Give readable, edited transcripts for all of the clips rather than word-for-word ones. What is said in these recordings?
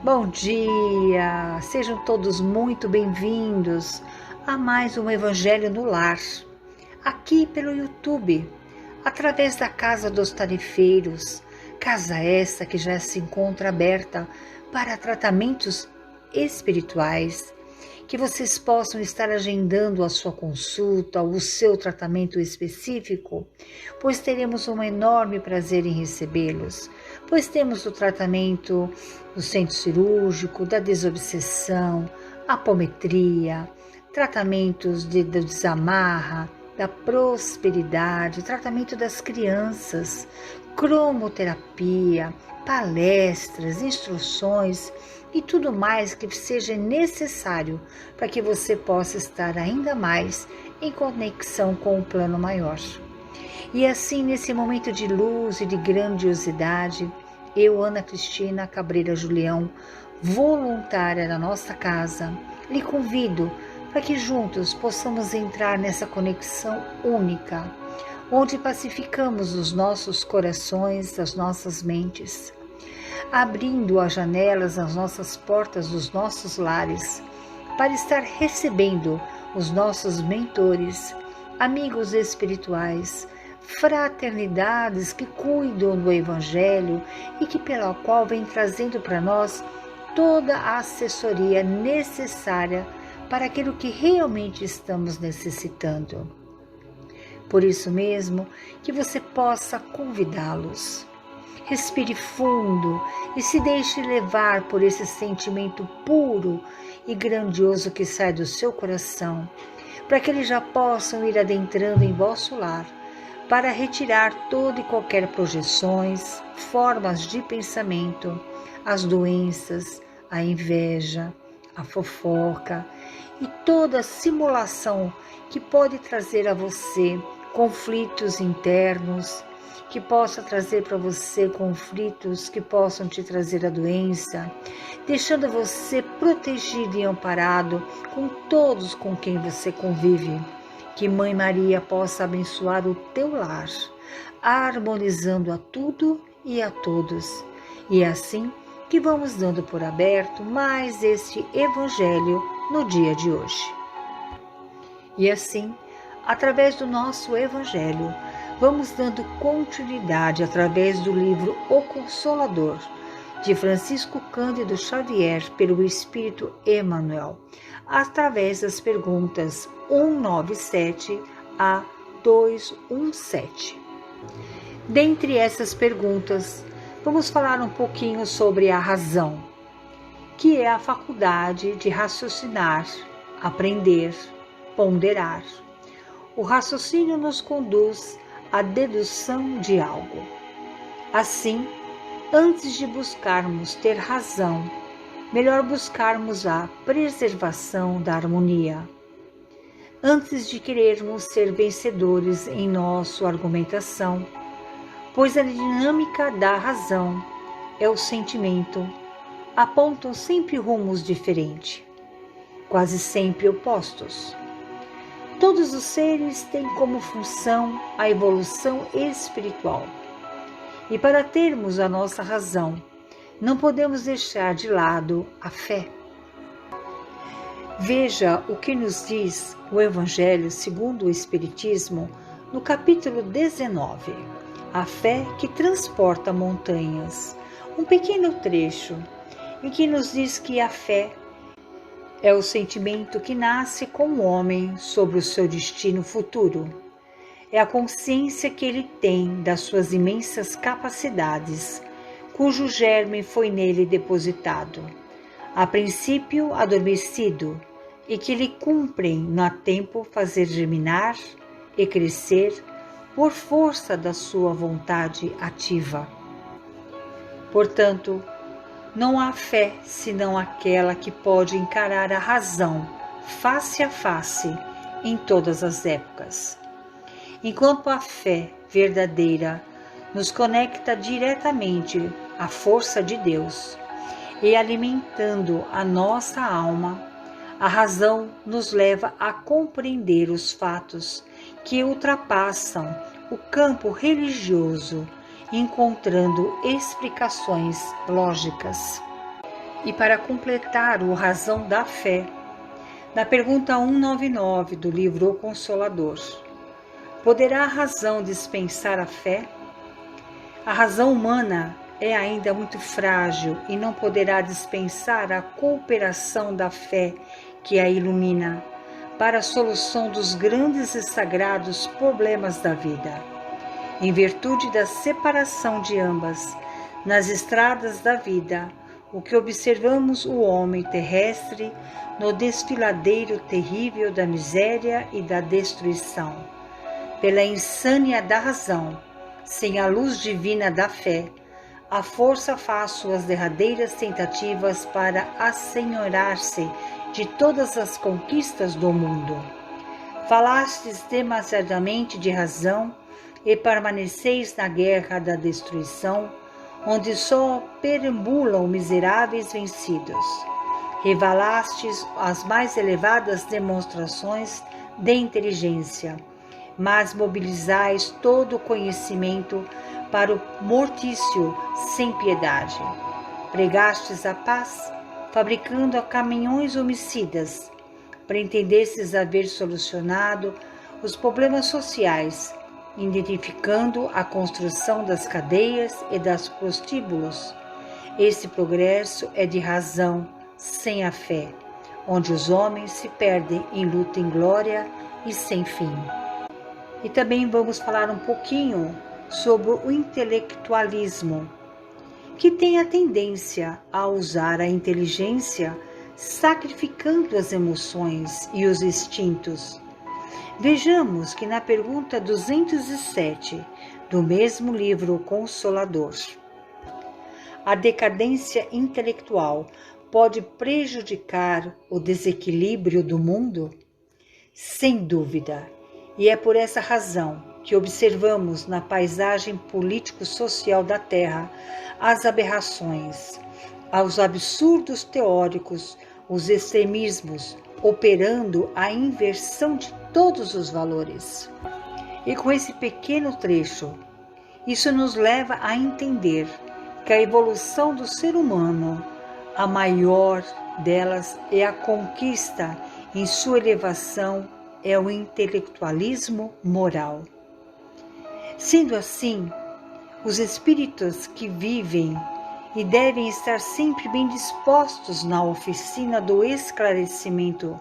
Bom dia! Sejam todos muito bem-vindos a mais um Evangelho no Lar, aqui pelo YouTube, através da Casa dos Tarefeiros, casa essa que já se encontra aberta para tratamentos espirituais, que vocês possam estar agendando a sua consulta, o seu tratamento específico, pois teremos um enorme prazer em recebê-los, pois temos o tratamento do centro cirúrgico, da desobsessão, apometria, tratamentos de desamarra, da prosperidade, tratamento das crianças, cromoterapia, palestras, instruções e tudo mais que seja necessário para que você possa estar ainda mais em conexão com o plano maior. E assim, nesse momento de luz e de grandiosidade, eu, Ana Cristina Cabreira Julião, voluntária da nossa casa, lhe convido para que juntos possamos entrar nessa conexão única, onde pacificamos os nossos corações, as nossas mentes, abrindo as janelas, as nossas portas dos nossos lares, para estar recebendo os nossos mentores, amigos espirituais, fraternidades que cuidam do Evangelho e que pela qual vem trazendo para nós toda a assessoria necessária para aquilo que realmente estamos necessitando. Por isso mesmo, que você possa convidá-los. Respire fundo e se deixe levar por esse sentimento puro e grandioso que sai do seu coração, para que eles já possam ir adentrando em vosso lar, para retirar toda e qualquer projeções, formas de pensamento, as doenças, a inveja, a fofoca e toda simulação que pode trazer a você conflitos internos, que possa trazer para você conflitos que possam te trazer a doença, deixando você protegido e amparado com todos com quem você convive. Que Mãe Maria possa abençoar o teu lar, harmonizando a tudo e a todos. E é assim que vamos dando por aberto mais este Evangelho no dia de hoje. E assim, através do nosso Evangelho, vamos dando continuidade através do livro O Consolador, de Francisco Cândido Xavier, pelo Espírito Emmanuel, através das perguntas 197 a 217. Dentre essas perguntas, vamos falar um pouquinho sobre a razão, que é a faculdade de raciocinar, aprender, ponderar. O raciocínio nos conduz à dedução de algo. Assim, antes de buscarmos ter razão, melhor buscarmos a preservação da harmonia. Antes de querermos ser vencedores em nossa argumentação, pois a dinâmica da razão é o sentimento, apontam sempre rumos diferentes, quase sempre opostos. Todos os seres têm como função a evolução espiritual. E para termos a nossa razão, não podemos deixar de lado a fé. Veja o que nos diz o Evangelho segundo o Espiritismo, no capítulo 19, a fé que transporta montanhas, um pequeno trecho em que nos diz que a fé é o sentimento que nasce com o homem sobre o seu destino futuro. É a consciência que ele tem das suas imensas capacidades, cujo germe foi nele depositado, a princípio adormecido, e que lhe cumprem no tempo fazer germinar e crescer por força da sua vontade ativa. Portanto, não há fé senão aquela que pode encarar a razão face a face em todas as épocas. Enquanto a fé verdadeira nos conecta diretamente à força de Deus e alimentando a nossa alma, a razão nos leva a compreender os fatos que ultrapassam o campo religioso, encontrando explicações lógicas. E para completar o Razão da Fé, na pergunta 199 do livro O Consolador: poderá a razão dispensar a fé? A razão humana é ainda muito frágil e não poderá dispensar a cooperação da fé que a ilumina para a solução dos grandes e sagrados problemas da vida. Em virtude da separação de ambas, nas estradas da vida, o que observamos o homem terrestre no desfiladeiro terrível da miséria e da destruição. Pela insânia da razão, sem a luz divina da fé, a força faz suas derradeiras tentativas para assenhorar-se de todas as conquistas do mundo. Falastes demasiadamente de razão e permaneceis na guerra da destruição, onde só perambulam miseráveis vencidos. Revelastes as mais elevadas demonstrações de inteligência, mas mobilizais todo o conhecimento para o mortício sem piedade. Pregastes a paz, fabricando caminhões homicidas, pretendestes haver solucionado os problemas sociais, identificando a construção das cadeias e das prostíbulos. Esse progresso é de razão sem a fé, onde os homens se perdem em luta em glória e sem fim. E também vamos falar um pouquinho sobre o intelectualismo, que tem a tendência a usar a inteligência sacrificando as emoções e os instintos. Vejamos que na pergunta 207 do mesmo livro O Consolador: a decadência intelectual pode prejudicar o desequilíbrio do mundo? Sem dúvida, e é por essa razão que observamos na paisagem político-social da Terra as aberrações, os absurdos teóricos, os extremismos, operando a inversão de todos os valores. E com esse pequeno trecho, isso nos leva a entender que a evolução do ser humano, a maior delas é a conquista em sua elevação, é o intelectualismo moral. Sendo assim, os espíritos que vivem e devem estar sempre bem dispostos na oficina do esclarecimento.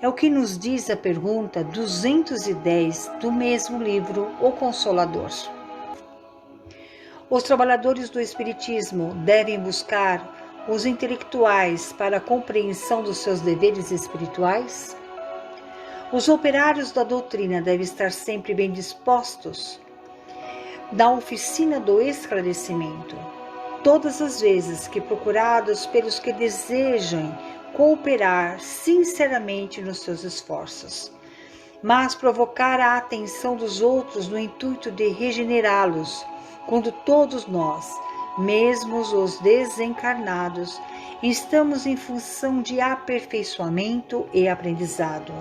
É o que nos diz a pergunta 210 do mesmo livro O Consolador. Os trabalhadores do Espiritismo devem buscar os intelectuais para a compreensão dos seus deveres espirituais? Os operários da doutrina devem estar sempre bem dispostos na oficina do esclarecimento, todas as vezes que procurados pelos que desejam cooperar sinceramente nos seus esforços, mas provocar a atenção dos outros no intuito de regenerá-los, quando todos nós, mesmo os desencarnados, estamos em função de aperfeiçoamento e aprendizado.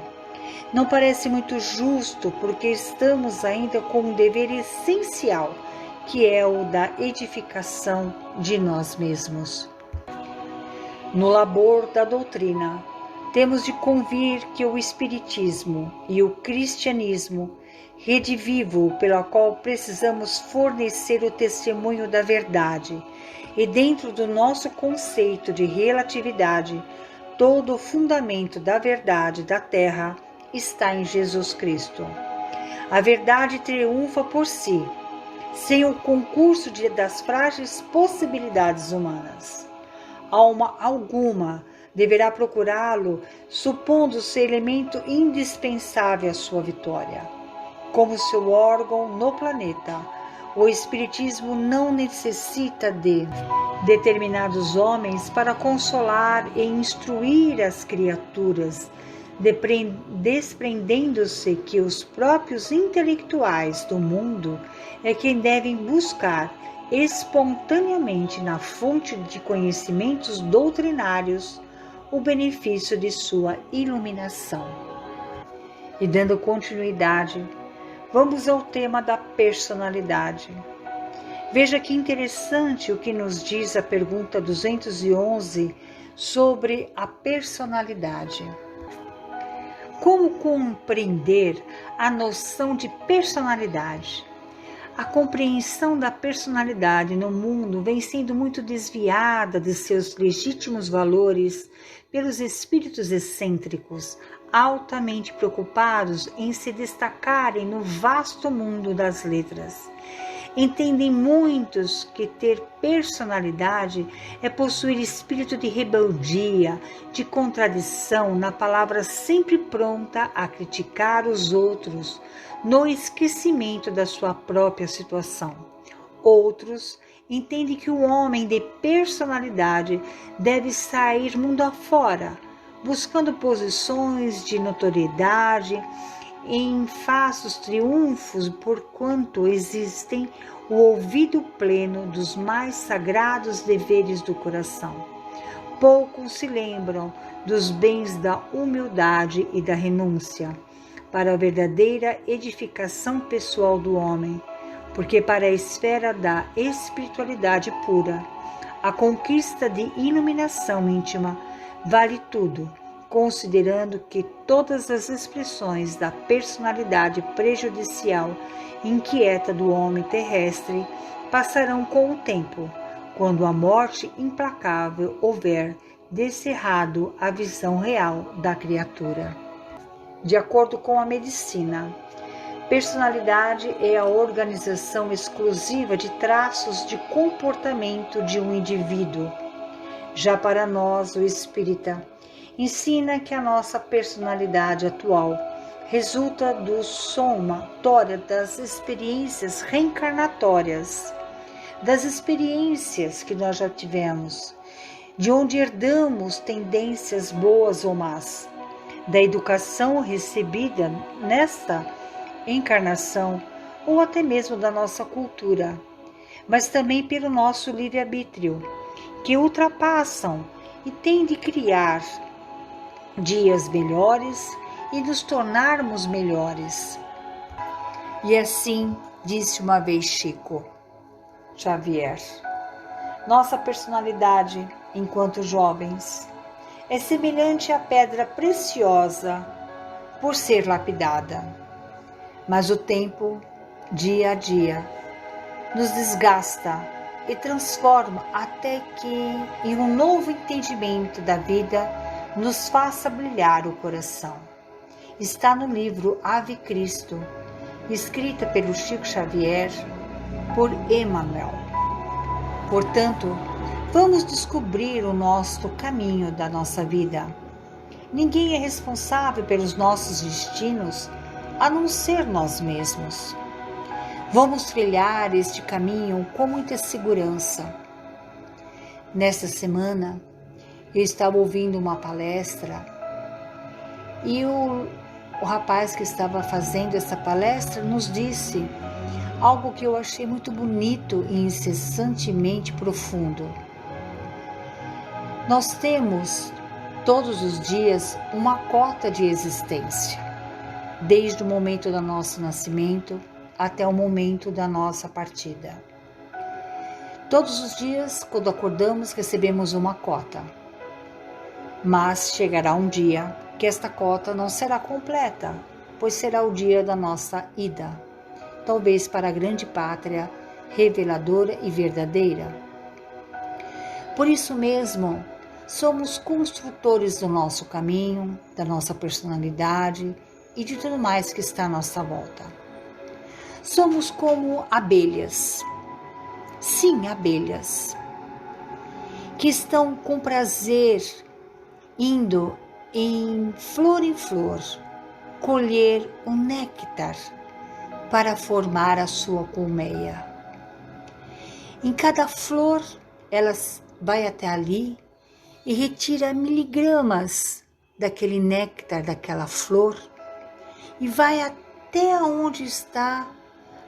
Não parece muito justo, porque estamos ainda com um dever essencial, que é o da edificação de nós mesmos. No labor da doutrina, temos de convir que o Espiritismo e o Cristianismo, rede vivo pela qual precisamos fornecer o testemunho da verdade, e dentro do nosso conceito de relatividade, todo o fundamento da verdade da Terra está em Jesus Cristo. A verdade triunfa por si, sem o concurso das frágeis possibilidades humanas. Alma alguma deverá procurá-lo, supondo-se elemento indispensável à sua vitória. Como seu órgão no planeta, o Espiritismo não necessita de determinados homens para consolar e instruir as criaturas, desprendendo-se que os próprios intelectuais do mundo é quem devem buscar espontaneamente na fonte de conhecimentos doutrinários o benefício de sua iluminação. E dando continuidade, vamos ao tema da personalidade. Veja que interessante o que nos diz a pergunta 211 sobre a personalidade. Como compreender a noção de personalidade? A compreensão da personalidade no mundo vem sendo muito desviada de seus legítimos valores pelos espíritos excêntricos, altamente preocupados em se destacarem no vasto mundo das letras. Entendem muitos que ter personalidade é possuir espírito de rebeldia, de contradição, na palavra sempre pronta a criticar os outros, no esquecimento da sua própria situação. Outros entendem que o homem de personalidade deve sair mundo afora, buscando posições de notoriedade, em falsos triunfos, porquanto existem o ouvido pleno dos mais sagrados deveres do coração. Poucos se lembram dos bens da humildade e da renúncia, para a verdadeira edificação pessoal do homem, porque para a esfera da espiritualidade pura, a conquista de iluminação íntima vale tudo, considerando que todas as expressões da personalidade prejudicial e inquieta do homem terrestre passarão com o tempo, quando a morte implacável houver descerrado a visão real da criatura. De acordo com a medicina, personalidade é a organização exclusiva de traços de comportamento de um indivíduo. Já para nós, o espírita ensina que a nossa personalidade atual resulta do somatório das experiências reencarnatórias, das experiências que nós já tivemos, de onde herdamos tendências boas ou más, da educação recebida nesta encarnação ou até mesmo da nossa cultura, mas também pelo nosso livre-arbítrio, que ultrapassam e têm de criar dias melhores e nos tornarmos melhores. E assim disse uma vez Chico Xavier: nossa personalidade, enquanto jovens, é semelhante à pedra preciosa por ser lapidada. Mas o tempo, dia a dia, nos desgasta e transforma até que, em um novo entendimento da vida, nos faça brilhar o coração. Está no livro Ave Cristo, escrita pelo Chico Xavier, por Emmanuel. Portanto, vamos descobrir o nosso caminho da nossa vida. Ninguém é responsável pelos nossos destinos, a não ser nós mesmos. Vamos trilhar este caminho com muita segurança. Nesta semana, eu estava ouvindo uma palestra e o rapaz que estava fazendo essa palestra nos disse algo que eu achei muito bonito e incessantemente profundo. Nós temos todos os dias uma cota de existência, desde o momento do nosso nascimento até o momento da nossa partida. Todos os dias, quando acordamos, recebemos uma cota. Mas chegará um dia que esta cota não será completa, pois será o dia da nossa ida, talvez para a grande pátria reveladora e verdadeira. Por isso mesmo, somos construtores do nosso caminho, da nossa personalidade e de tudo mais que está à nossa volta. Somos como abelhas, sim, abelhas, que estão com prazer indo em flor, colher o néctar para formar a sua colmeia. Em cada flor, ela vai até ali e retira miligramas daquele néctar, daquela flor, e vai até onde está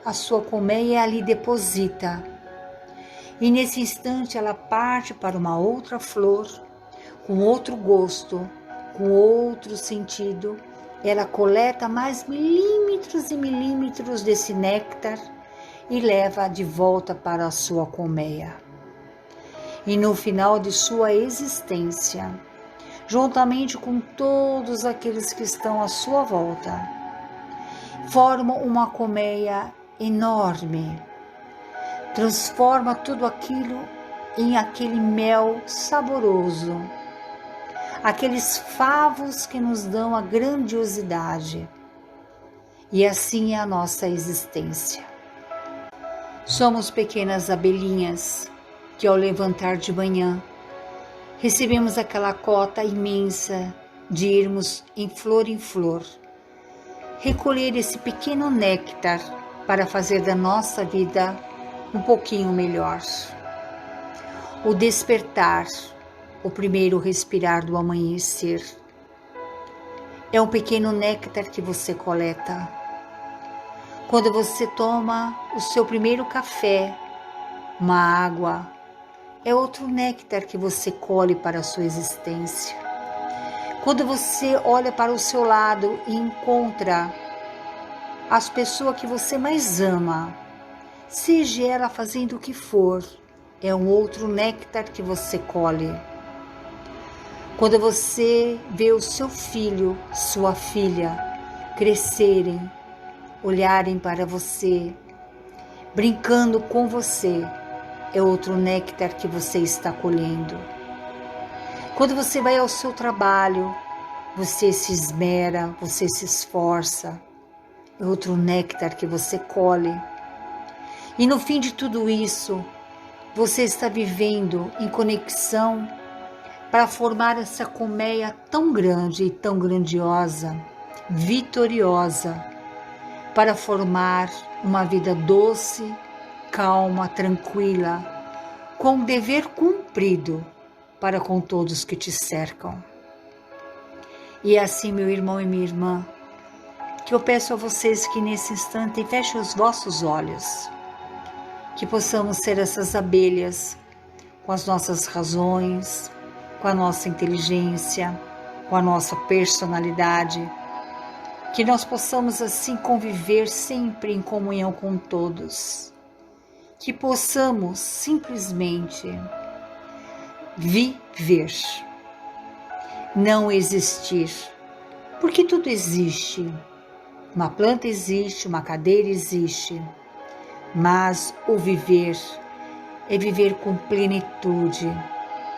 a sua colmeia e ali deposita. E nesse instante ela parte para uma outra flor, com outro gosto, com outro sentido. Ela coleta mais milímetros e milímetros desse néctar e leva de volta para a sua colmeia. E no final de sua existência, juntamente com todos aqueles que estão à sua volta, formam uma colmeia enorme, transforma tudo aquilo em aquele mel saboroso, aqueles favos que nos dão a grandiosidade. E assim é a nossa existência. Somos pequenas abelhinhas que, ao levantar de manhã, recebemos aquela cota imensa de irmos em flor, recolher esse pequeno néctar para fazer da nossa vida um pouquinho melhor. O despertar, o primeiro respirar do amanhecer, é um pequeno néctar que você coleta. Quando você toma o seu primeiro café, uma água, é outro néctar que você colhe para a sua existência. Quando você olha para o seu lado e encontra as pessoas que você mais ama, seja ela fazendo o que for, é um outro néctar que você colhe. Quando você vê o seu filho, sua filha crescerem, olharem para você, brincando com você, é outro néctar que você está colhendo. Quando você vai ao seu trabalho, você se esmera, você se esforça, é outro néctar que você colhe. E no fim de tudo isso, você está vivendo em conexão para formar essa colmeia tão grande e tão grandiosa, vitoriosa, para formar uma vida doce, calma, tranquila, com o dever cumprido para com todos que te cercam. E é assim, meu irmão e minha irmã, que eu peço a vocês que nesse instante fechem os vossos olhos, que possamos ser essas abelhas com as nossas razões, com a nossa inteligência, com a nossa personalidade, que nós possamos assim conviver sempre em comunhão com todos, que possamos simplesmente viver, não existir, porque tudo existe. Uma planta existe, uma cadeira existe, mas o viver é viver com plenitude,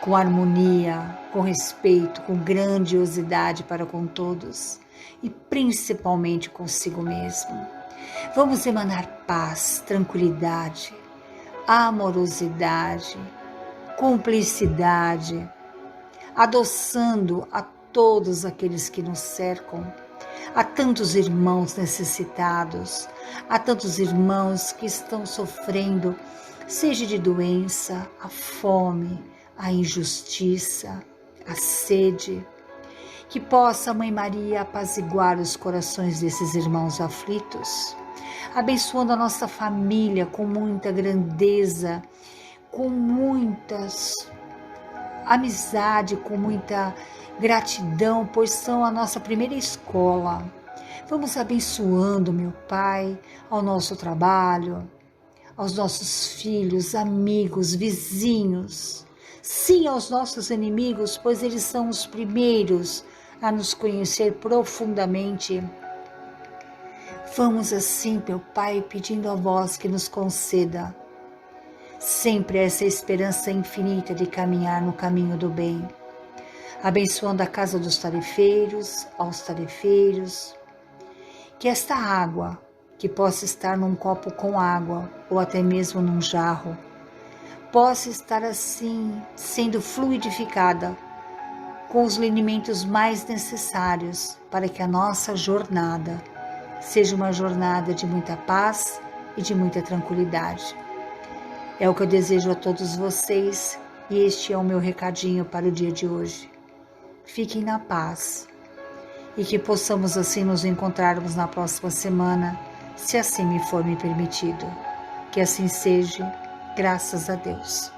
com harmonia, com respeito, com grandiosidade para com todos e principalmente consigo mesmo. Vamos emanar paz, tranquilidade, amorosidade, cumplicidade, adoçando a todos aqueles que nos cercam. Há tantos irmãos necessitados, há tantos irmãos que estão sofrendo, seja de doença, a fome, a injustiça, a sede. Que possa a Mãe Maria apaziguar os corações desses irmãos aflitos, abençoando a nossa família com muita grandeza, com muitas amizade, com muita gratidão, pois são a nossa primeira escola. Vamos abençoando, meu Pai, ao nosso trabalho, aos nossos filhos, amigos, vizinhos. Sim, aos nossos inimigos, pois eles são os primeiros a nos conhecer profundamente. Vamos assim, meu Pai, pedindo a vós que nos conceda sempre essa esperança infinita de caminhar no caminho do bem, abençoando a casa dos tarefeiros, aos tarefeiros, que esta água, que possa estar num copo com água ou até mesmo num jarro, possa estar assim sendo fluidificada com os alimentos mais necessários para que a nossa jornada seja uma jornada de muita paz e de muita tranquilidade. É o que eu desejo a todos vocês e este é o meu recadinho para o dia de hoje. Fiquem na paz e que possamos assim nos encontrarmos na próxima semana, se assim me for me permitido. Que assim seja, graças a Deus.